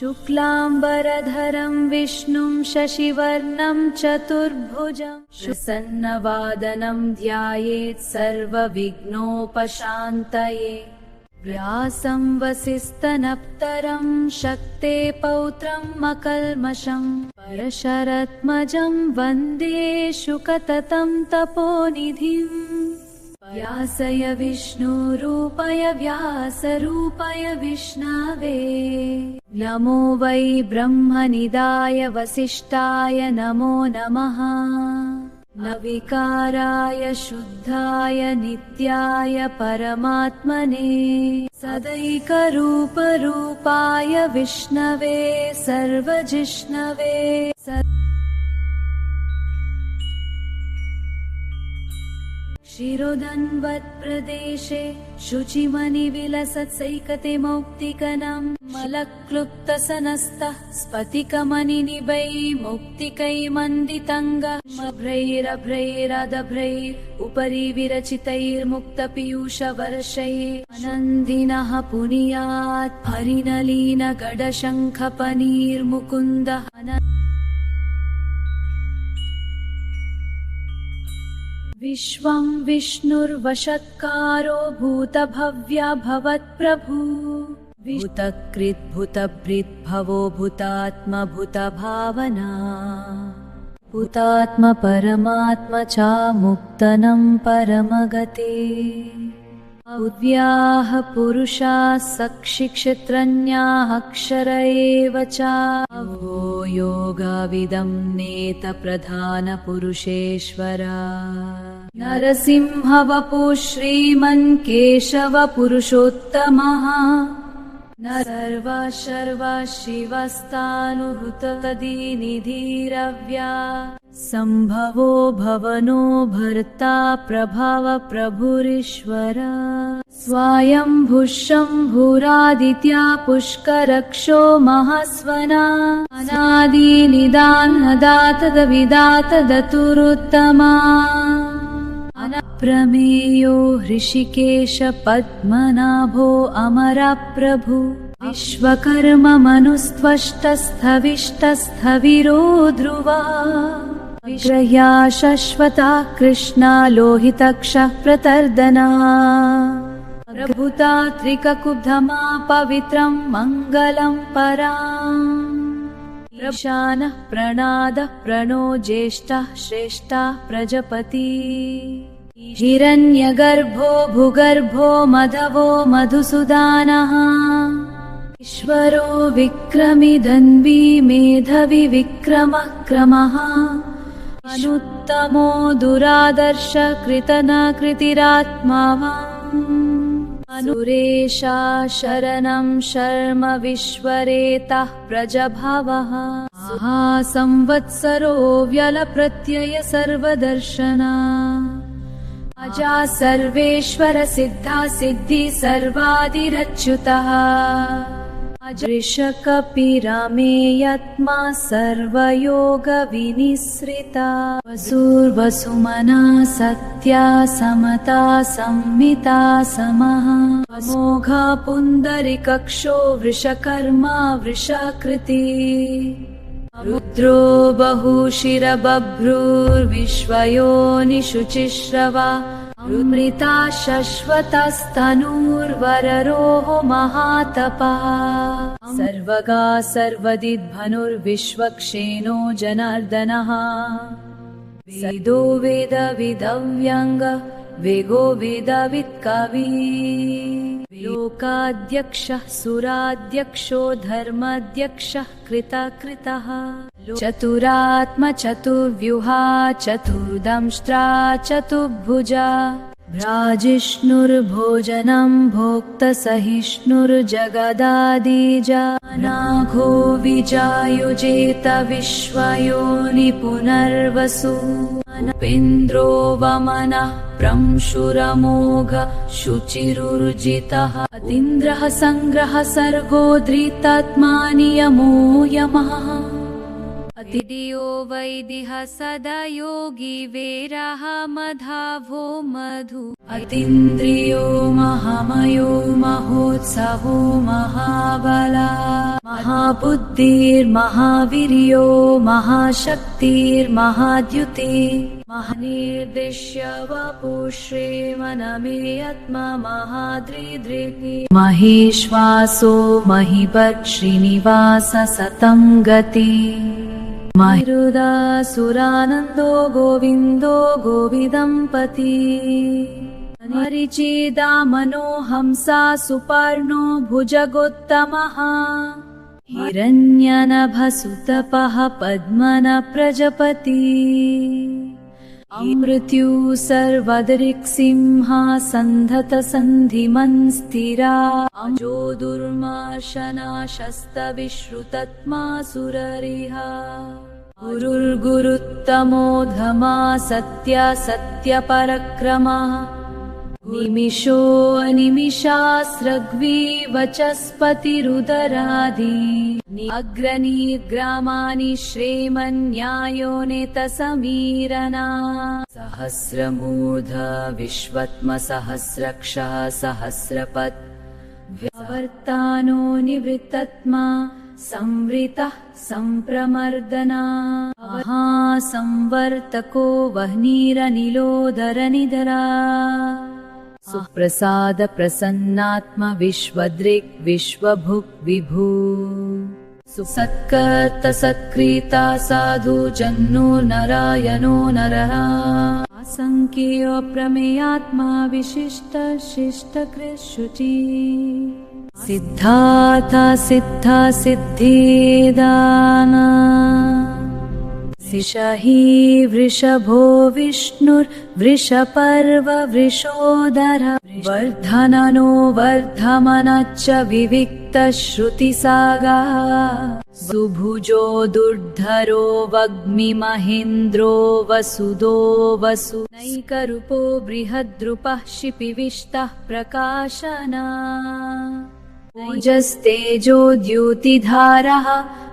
शुक्लाम्बरधरं विष्णुं शशिवर्णं चतुर्भुजं प्रसन्नवदनं ध्यायेत् सर्वविघ्नोपशान्तये। व्यासं वसिष्ठनप्तरं शक्ते पौत्रं मकल्मषं परशरत्मजं वन्दे शुकततं तपोनिधिम्। व्यासय विष्णुरूपय व्यासरूपय विष्णवे नमो वै ब्रह्मनिधाय वसिष्ठाय नमो नमः। नविकाराय शुद्धाय नित्याय परमात्मने सदैकरूपरूपाय विष्णवे सर्वजिष्णवे क्षीरोदन्वत्प्रदेशे शुचिमणिविलसत्सैकते मौक्तिकनं मलक्लुप्तसनस्तः स्फटिकमणिनिभै मौक्तिकैर्मण्डिताङ्गभ्रैरभ्रैरदभ्रैः उपरि विरचितैर्मुक्तपीयूषवर्षैः आनन्दिनः पुनीयात् हरिनलीनगडशङ्खपनीर्मुकुन्दः। विश्वं विष्णुर्वषत्कारो भूतभव्या भवत्प्रभु भूतकृत् भूतभृद्भवो भूतात्मा भूतभावना भूतात्मा परमात्मा च मुक्तनं परमगते। अव्याः पुरुषाः साक्षिक्षेत्रज्ञाः अक्षर एव च अवो योगविदं नेत प्रधानपुरुषेश्वर नरसिंहवपुः श्रीमन् केशव पुरुषोत्तमः न सर्व शिवस्तानुभूतदीनिधिरव्या सम्भवो भवनो भर्ता प्रभव प्रभुरीश्वर स्वयंभुः शम्भुरादित्या पुष्करक्षो महास्वना अनादिनिदानदातदविदातदतुरुत्तमा अनप्रमेयो हृषिकेश पद्मनाभो अमरप्रभु विश्वकर्म मनुस्त्वष्टस्थविष्टस्थविरो ध्रुवा विग्रह्या शश्वता कृष्णा लोहितक्षः प्रतर्दना प्रभुता त्रिककुब्धमा पवित्रं मङ्गलं पराम् ईशानः प्रणादः प्रणो ज्येष्ठः श्रेष्ठः प्रजपति हिरण्यगर्भो भूगर्भो मधवो मधुसूदनः ईश्वरो विक्रमी धन्वी मेधवी विक्रमः क्रमः अनुत्तमो दुरादर्श कृतनाकृतिरात्मावान् सुरेशा शरणं शर्म विश्वरेतः प्रजभावः संवत्सरो व्यलप्रत्यय सर्वदर्शना अजा सर्वेश्वर सिद्धा सिद्धि सर्वादिरच्युतः अजृषकपिरामेयात्मा सर्वयोग विनिसृता वसुर्वसुमना सत्या समता संमिता समः अमोघ पुण्डरीकक्षो वृषकर्मा वृषाकृति रुद्रो बहुशिरबभ्रुर्विश्वयोनिषुचिश्रवा अमृता शश्वतस्तनूर्वररोः महातपः सर्वगा सर्वदिद्भनुर्विश्वक्षेनो जनार्दनः वेदो वेदविदव्यङ्ग वेगो वेदवित्कवी लोकाध्यक्षः सुराध्यक्षो धर्माध्यक्षः कृतकृतः चतुरात्मा चतुर्व्यूहा चतुर्दंष्ट्रा चतुर्भुजा भ्राजिष्णुर्भोजनं भोक्तसहिष्णुर्जगदादिजानाघो विजायुजेत विश्वयोनि पुनर्वसु पेन्द्रो वमनः प्रंशुरमोघ शुचिरुर्जितः अतीन्द्रः सङ्ग्रह सर्गो धृतात्मानि यमो यमः अतिदियो वैदिः सदा योगी वीरः मधावो मधु अतीन्द्रियो महामयो महोत्सवो महाबला महाबुद्धिर्महावीर्यो महाशक्तिर्महाद्युति महानिर्देश्य वपुः श्रीमन्मेयात्मा महादृग् महेश्वासो महीभट् श्रीनिवास सतं गति महिरुदासुरानन्दो गोविन्दो गोविदम्पति मरीचिदामनो हंसा सुपर्णो भुजगोत्तमः हिरण्यनभसुतपः पद्मनः प्रजापति अमृत्यु सर्वदृक्सिंह सन्धतसन्धिमन् स्थिरा अजो दुर्मर्शना शस्तविश्रुतत्मासुररिः गुरुर्गुरुत्तमो धमा सत्यपरक्रमः निमिषो अनिमिषास्रग्वी वचस्पतिरुदरादि अग्रनिग्रामाणि श्रेमन्यायो नेतसमीरना सहस्रमूर्ध विश्वत्मसहस्रक्षः सहस्रपत् व्यवर्तानो निवृत्तत्मा संवृतः सम्प्रमर्दना महासंवर्तको वह्निरनिलोदरनिधरा सुप्रसाद प्रसन्नात्मा विश्वदृक् विश्वभुक् विभू सुसत्कर्ता सत्कृता साधु जन्नो नारायणो नरः असंख्यो प्रमेयात्मा विशिष्ट शिष्टकृत् शुचि सिद्धार्थ सिद्धा सिद्धिदाना ऋषहि वृषभो विष्णुर्वृषपर्व वृषोदर वर्धननो वर्धमनश्च विविक्तश्रुतिसागा सुभुजो दुर्धरो वग्मिमहेन्द्रो वसुदो वसु नैकरूपो बृहद्रूपः शिपिविष्टः प्रकाशना ओजस्तेजो द्युतिधारः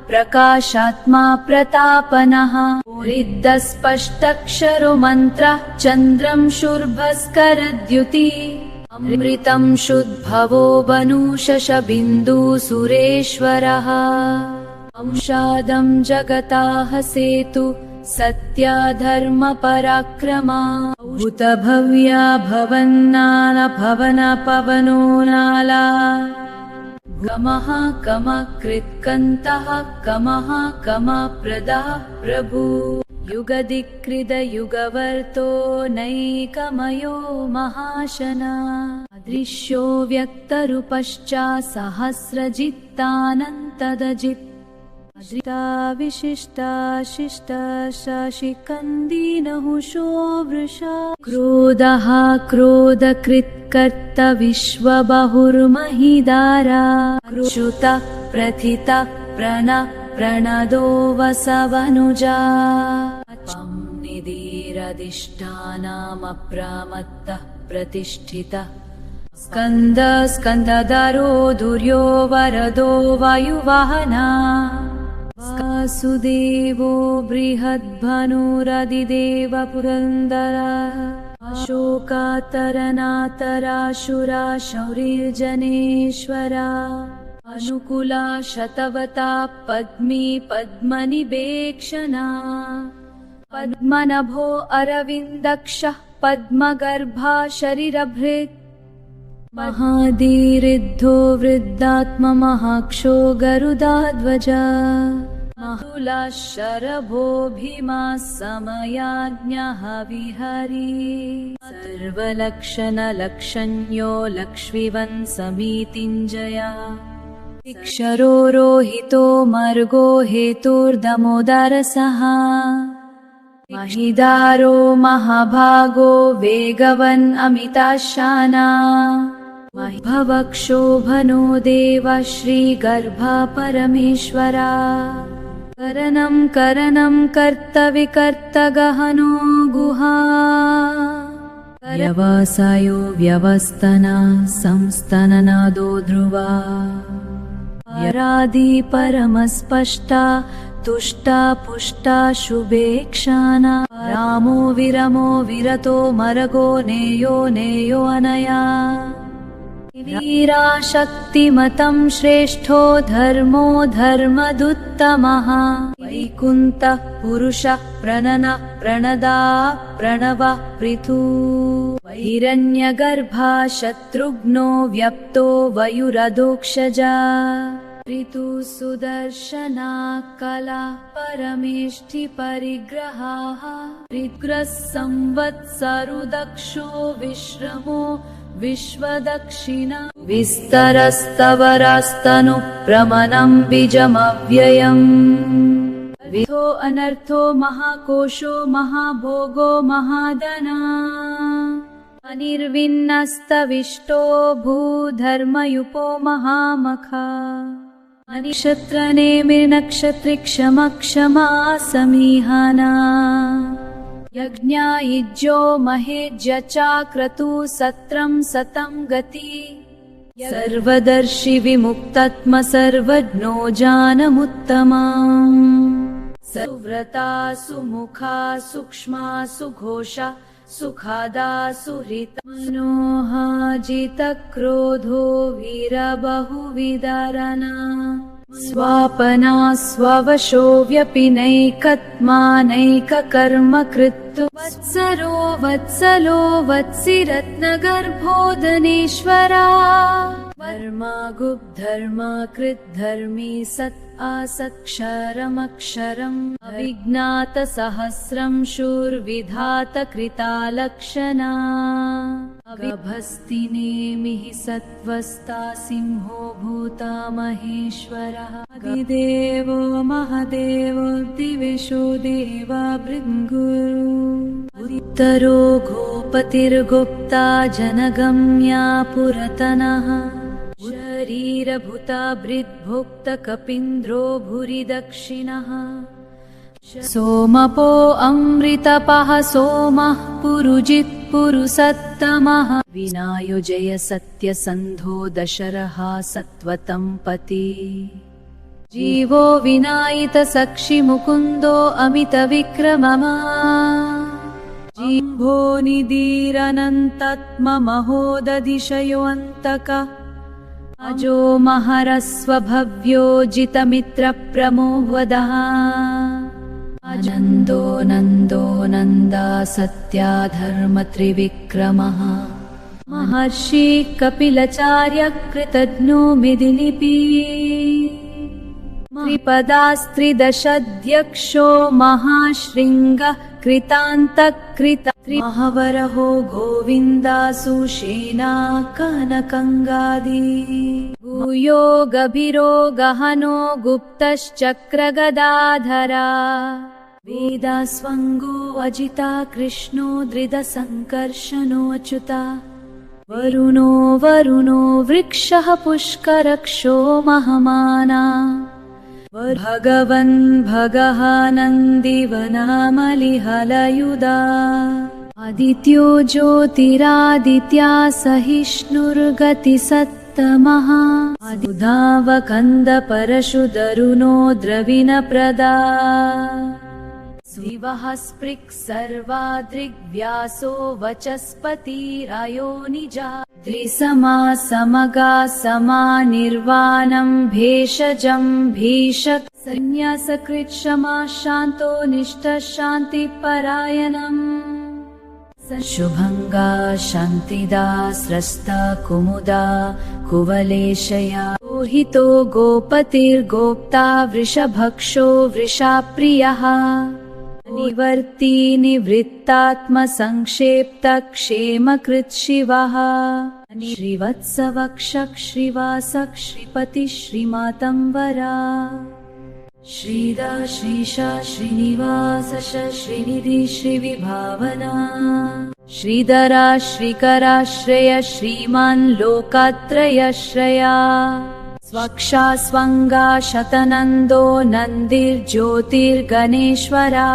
प्रकाशात्मा प्रतापनः रिद्धस्पष्टक्षरो मन्त्रः चन्द्रं शूर्भस्करद्युतिः अमृतं शुद्भवो वनुशशबिन्दु सुरेश्वरः अंशादं जगताः सेतु सत्याधर्म पराक्रमा भूतभव्या भवन्नाला भवना पवनो नाला गमः कमकृत्कन्तः कमः कमप्रदः प्रभु युगदिक्कृद युगवर्तो नैकमयो महाशना अदृश्यो व्यक्तरूपश्च सहस्रजित्तानन्तदजित् अदृता विशिष्टा शिष्टा शाशिकन्दीनहुषो वृषा क्रोधः क्रोधकृत्कर्ता विश्वबहुर्महिदारा कृषुतः प्रथितः प्रणदो वसवनुजा निधिरधिष्ठानमप्रामत्तः प्रतिष्ठितः स्कन्दधरो धुर्यो वरदो वायुवाहना वासुदेवो बृहद्भनुरधिदेव पुरन्दरः अशोकातरनातराशुरा शौरिर्जनेश्वरा अनुकूला शतवता पद्मी पद्मनिवेक्षणा पद्मनभो अरविन्दक्षः पद्मगर्भा शरीरभृत् महाधीरिद्धो वृद्धात्मा महाक्षो गरुडाध्वजा महाला शरभो भीमा समयाज्ञः विहरी सर्वलक्षणलक्षण्यो लक्ष्मीवन् समीतिञ्जया इक्षरो रोहितो मर्गो हेतुर्दमोदरसः महिदारो महाभागो वेगवन् अमिताशाना भवक्षोभनो देव श्रीगर्भा परमेश्वरा करणं कर्तविकर्तगहनो गुहा व्यवसायो व्यवस्थना संस्तननादो ध्रुवा रादि परमस्पष्टा तुष्टा पुष्टा शुभेक्षाना रामो विरमो विरतो मरगो नेयो अनया वीराशक्तिमतं श्रेष्ठो धर्मो धर्मदुत्तमः वैकुन्तः पुरुषः प्रणदा प्रणवः पृथु वैरण्यगर्भा शत्रुघ्नो व्यप्तो वयुरधोक्षजा ऋतु सुदर्शना कला परमेष्ठि परिग्रहाः ऋग्रः संवत्सरुदक्षो विश्रमो विश्वदक्षिणा विस्तरस्तवरास्तनु प्रमनं बीजमव्ययम् विधो अनर्थो महाकोशो महाभोगो महाधना अनिर्विन्नस्तविष्टो भूधर्मयुपो महामखा अनिक्षत्रनेमिर्नक्षत्रिक्षमक्षमा समीहाना यज्ञायुज्यो महेज्यचाक्रतु सत्रं सतं गति सर्वदर्शि विमुक्तात्म सर्वज्ञो जानमुत्तमाम् सुव्रता सुमुखा सूक्ष्मा सुघोषा सुखादा सुहृता मनोहा जितक्रोधो वीरबहुविदारणा स्वापना स्ववशो व्यपिनैकत्मानैककर्म कृत्तु वत्सलो वत्सिरत्नगर्भो धनेश्वरा वर्मा गुप्धर्मा कृद्धर्मी सत् आसत्क्षरमक्षरम् अविज्ञातसहस्रं शूर्विधात कृतालक्षणा गभस्तिनेमिः सत्त्वस्ता सिंहो भूता महेश्वरः अधिदेवो महदेवो दिविषो देवा भृङ्गुरु उत्तरो गोपतिर्गुप्ता जनगम्या पुरतनः शरीरभूता भृद्भोक्त कपीन्द्रो भूरि दक्षिणः सोमपो अमृतपः सोमः पुरुजित् पुरुसत्तमः विनायुजय सत्यसन्धो दशरहा सत्वतं पति जीवो विनायित सक्षि मुकुन्दो अमित विक्रममा जिह्वो निदीरनन्तात्ममहोदधिशयोऽन्तक अजो महरस्वभव्यो जितमित्रप्रमोहवदः अनन्दो नन्दो नन्दा सत्या धर्मत्रिविक्रमः महर्षि कपिलचार्य कृतज्ञो मिदिलिपि त्रिपदास्त्रिदशध्यक्षो महाशृङ्गः कृतान्तकृत महावरहो गोविन्दासुषेना कनकङ्गादि भूयो गभीरो गहनो गुप्तश्चक्रगदाधरा वेदास्वङ्गो अजिता कृष्णो धृतसङ्कर्षणोऽच्युता वरुणो वृक्षः पुष्करक्षो महमाना भगवन् भगः नन्दिवनामलिहलयुधा आदित्यो ज्योतिरादित्या सहिष्णुर्गतिसत्तमः उदावकन्दपरशुदरुणो द्रविणप्रदा शिवः स्पृक् सर्वादृग्व्यासो वचस्पतिरायो निजा द्विसमा समगा समा निर्वाणं भेषजं भीषक संन्यासकृत् क्षमा शान्तो निष्ठः शान्तिपरायणम् शुभङ्गा शान्तिदा स्रस्ता कुमुदा कुवलेशया मोहितो गोपतिर्गोप्ता वृषभक्षो वृषाप्रियः निवर्ती निवृत्तात्मसंक्षेप्तक्षेमकृत् शिवः श्रीवत्सवक्षः श्रीवासः श्रीपतिः श्रीमातम्बरा श्रीदा श्रीशा श्रीनिवासश श्रीनिधि श्रीविभावना श्रीधरा श्रीकराश्रय श्रीमान् लोकात्रयश्रया स्वक्षा स्वङ्गा शतनन्दो नन्दिर्ज्योतिर्गणेश्वरा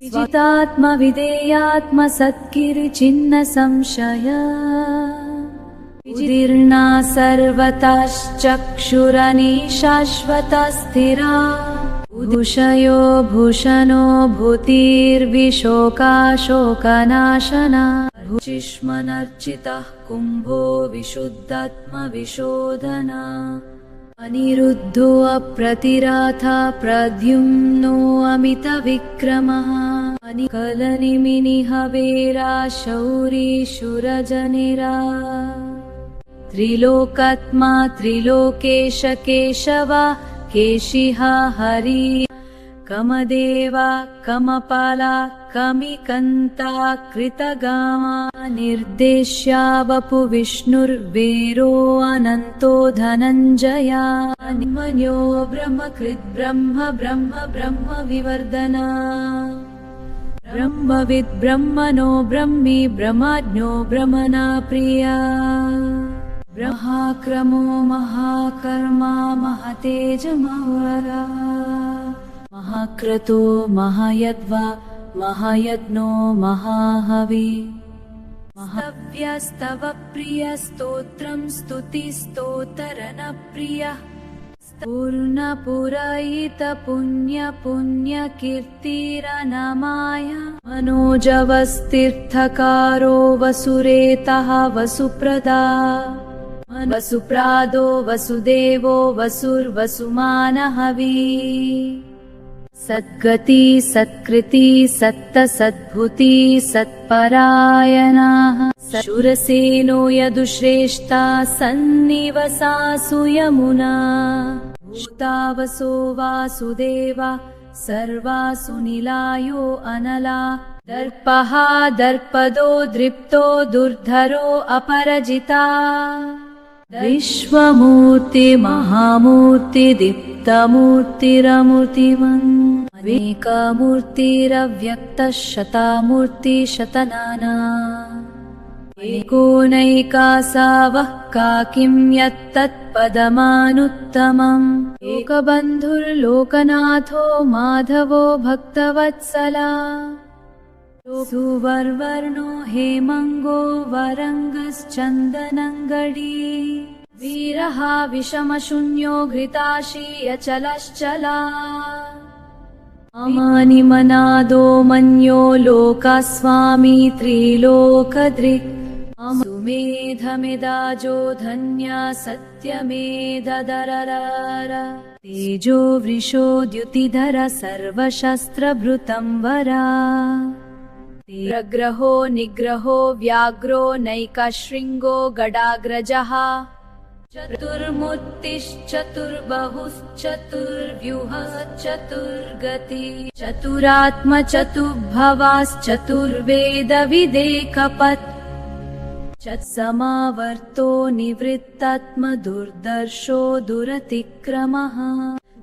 विजितात्मविधेयात्मसत्किरिचिह्न संशय विजीर्णा सर्वतश्चक्षुरनी शाश्वता स्थिरा भूषयो भूषणो भूतिर्विशोका शोकनाशना भुचिष्मनर्चितः कुम्भो विशुद्धात्मविशोधना अनिरुद्धो अप्रतिराथा प्रद्युम्नो अमितविक्रमः अनिकलनिमिनिहवेरा शौरी शूरजनिरा त्रिलोकात्मा त्रिलोकेश केशव केशिः हरि कमदेवा कमपाला कमिकन्ता कृतगामा निर्देश्या वपु विष्णुर्वीरो अनन्तो धनञ्जया मन्यो ब्रह्मकृत् ब्रह्म ब्रह्म ब्रह्म विवर्धना ब्रह्मविद् ब्रह्मणो ब्रह्मी ब्रह्मज्ञो ब्रह्मणा प्रिया ब्रह्माक्रमो महाकर्मा महतेजमवरा महाक्रतो महायद्वा महायज्ञो महाहवि महव्यस्तव प्रियस्तोत्रं स्तुतिस्तोतरनप्रियः पूर्णपुरयित पुण्य पुण्यकीर्तिरनमाय मनोजवस्तीर्थकारो वसुरेतः वसुप्रदा वसुप्रादो वसुदेवो वसुर्वसुमानहवी सद्गति सत्कृति सत्त सद्भूति सत्परायणाः शूरसेनो यदुश्रेष्ठा सन्निवसासु यमुना भूतावसो वासुदेवा सर्वासु निलायो अनला दर्पः दर्पदो दृप्तो दुर्धरो अपरजिता विश्वमूर्ति महामूर्ति दीप्तमूर्तिरमूर्तिमन् अनेकमूर्तिरव्यक्तः शतामूर्ति शतनाना एकोनैकासावः काकिं यत्तत्पदमानुत्तमम् एकबन्धुर्लोकनाथो माधवो भक्तवत्सला सुवर्वर्णो हेमङ्गो वरङ्गश्चन्दनङ्गडी वीरः विषमशून्यो घृताशीयचलश्चला अमानिमनादो मन्यो लोकस्वामी त्रिलोकदृक् सुमेधमेदाजो धन्या सत्यमेधदरर तेजो वृषो द्युतिधर सर्वशस्त्रभृतं वरा तीरग्रहो निग्रहो व्याघ्रो नैकशृङ्गो गडाग्रजः चतुर्मुक्तिश्चतुर्बाहुश्चतुर्व्यूहश्चतुर्गति चतुरात्मचतुर्भवाश्चतुर्वेदविदेकपत् समावर्तो निवृत्तात्मदुर्दर्शो दुरतिक्रमः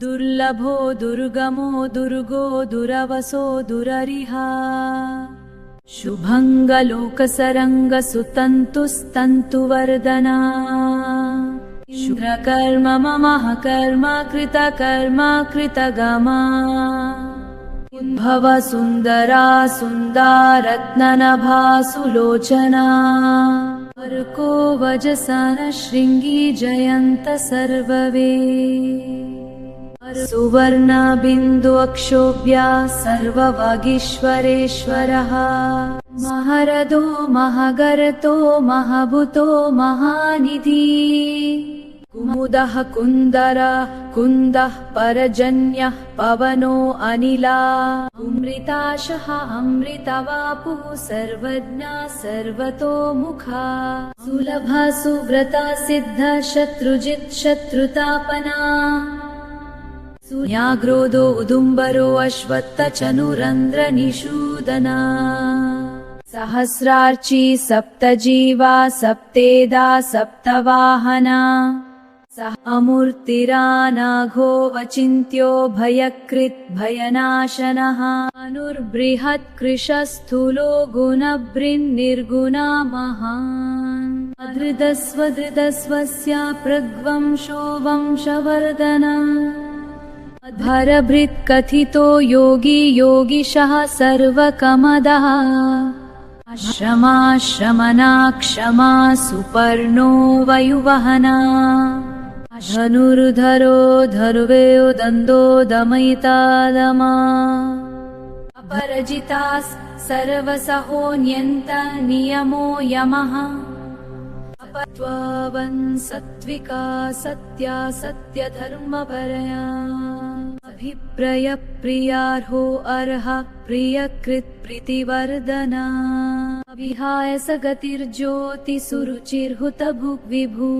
दुर्लभो दुर्गमो दुर्गो दुरवसो दुररिहा शुभङ्गलोकसरङ्गसुतन्तुस्तन्तुवर्धना शुक्रकर्म ममः कर्म कृतकर्म कृतगमा उद्भव सुन्दरा सुन्दरत्ननभा सुलोचना अर्को वजसन शृङ्गी जयन्त सर्ववे सुवर्ण बिन्दु अक्षोभ्या सर्ववागीश्वरेश्वरः महरदो महगरतो महभूतो महानिधि कुमुदः कुन्दर कुन्दः परजन्यः पवनो अनिला अमृताशः अमृतवापुः सर्वज्ञा सर्वतोमुखा सुलभा सुव्रता सिद्ध शत्रुजित् शत्रुतापना सूर्याग्रोदो उदुम्बरो अश्वत्थचनुरन्ध्र निषूदना सहस्रार्ची सप्तजीवा सप्तेदा सप्तवाहना सह अमूर्तिरानाघो वचिन्त्यो भयकृत् भयनाशनः अनुर्बृहत्कृशस्थूलो गुणभृन्निर्गुणा महान् अधृतस्वधृतस्वस्य प्रग्वंशो वंशवर्धना भरभृत् कथितो योगी योगिशः सर्वकमदः अक्षमा श्रमना क्षमा सुपर्णो वयुवहना धनुर्धरो धरुवेयो दन्दो दमयिता दमा अपरजिता सर्वसहोऽन्यन्त नियमो यमः अपत्वावन् सत्विका सत्या सत्यधर्मपरया अभिप्रय प्रियार्हो अर्हा प्रियकृत् प्रीतिवर्धना विहाय स गतिर्ज्योतिसुरुचिर्हुत भुग्विभू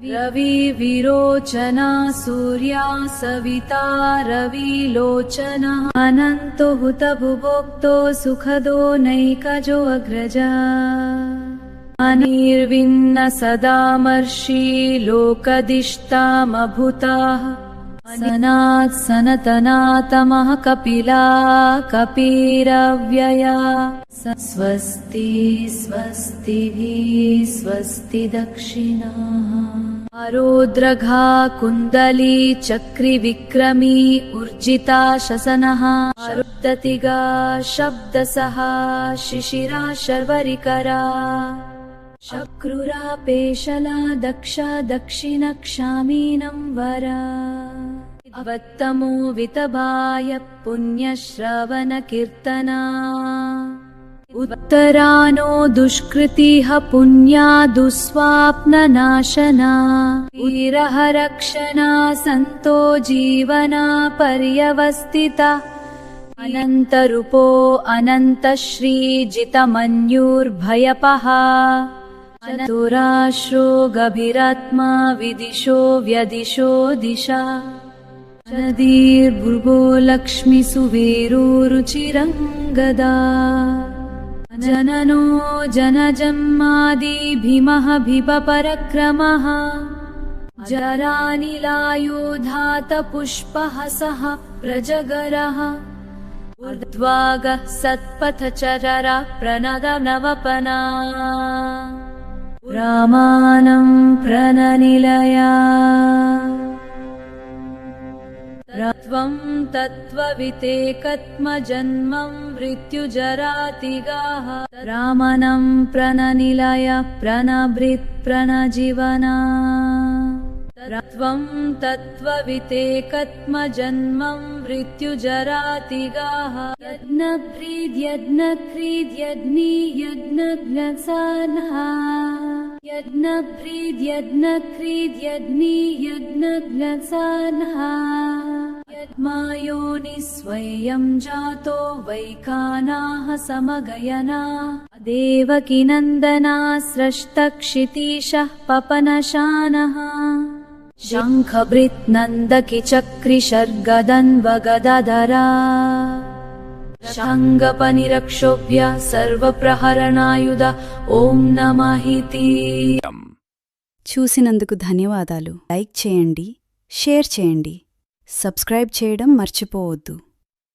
रवि विरोचना सूर्या सविता रविलोचना अनन्तो हुत भुभोक्तो सुखदो नैकजो अग्रजा अनिर्विन्न सदामर्षि लोकदिष्टामभूताः सनात् सनतनातमः कपिला कपिरव्यया स्वस्ति स्वस्तिभिः स्वस्ति दक्षिणाः आरोद्रघा कुण्डली चक्रिविक्रमी ऊर्जिता शसनः आरुद्धतिगा शब्दसहा शिशिरा शर्वरिकरा शक्रुरा पेशला दक्षा दक्षिणक्षामीनं वरा अवत्तमो वितभाय पुण्यश्रवणकीर्तना उत्तरानो दुष्कृतिः पुण्या दुःस्वाप्ननाशना वीरहरक्षणा सन्तो जीवना पर्यवस्थिता अनन्तरूपो अनन्तश्रीजितमन्युर्भयपहा चतुराश्रो गभीरात्मा विदिशो व्यदिशो दिशा नदीर्भुर्गो लक्ष्मीसुवेरुरुचिरङ्गदा जननो जनजन्मादि भीमः भीमपरक्रमः जरानिलायोधात पुष्पहसः प्रजगरः ऊर्ध्वागः सत्पथचररा प्रणदनवपना रामानं प्रणनिलया त्वं तत्त्ववितेकत्मजन्मं मृत्युजरातिगाः रामनं प्रणनिलय प्रणभृत् प्रणजीवना त्वं तत्त्ववितेकत्मजन्मं मृत्युजरातिगाः यज्ञभ्रीद्यज्ञक्रीद्यज्ञी यज्ञज्ञसानः यज्ञभ्रीद्यज्ञक्रीद्यज्ञी यज्ञज्ञसानः यद्मायोनिस्वयं जातो वैकानाः समगयना देवकीनन्दना स्रष्टक्षितीशः पपनशानः शङ्खभृत्नन्दकिचक्रिशर्गदन्वगदधरा शाङ्गपनिरक्षोभ्य सर्वप्रहरणायुध ఓం నమః చూసినందుకు ధన్యవాదాలు. లైక్ చేయండి, షేర్ చేయండి, సబ్స్క్రైబ్ చేయడం మర్చిపోవద్దు.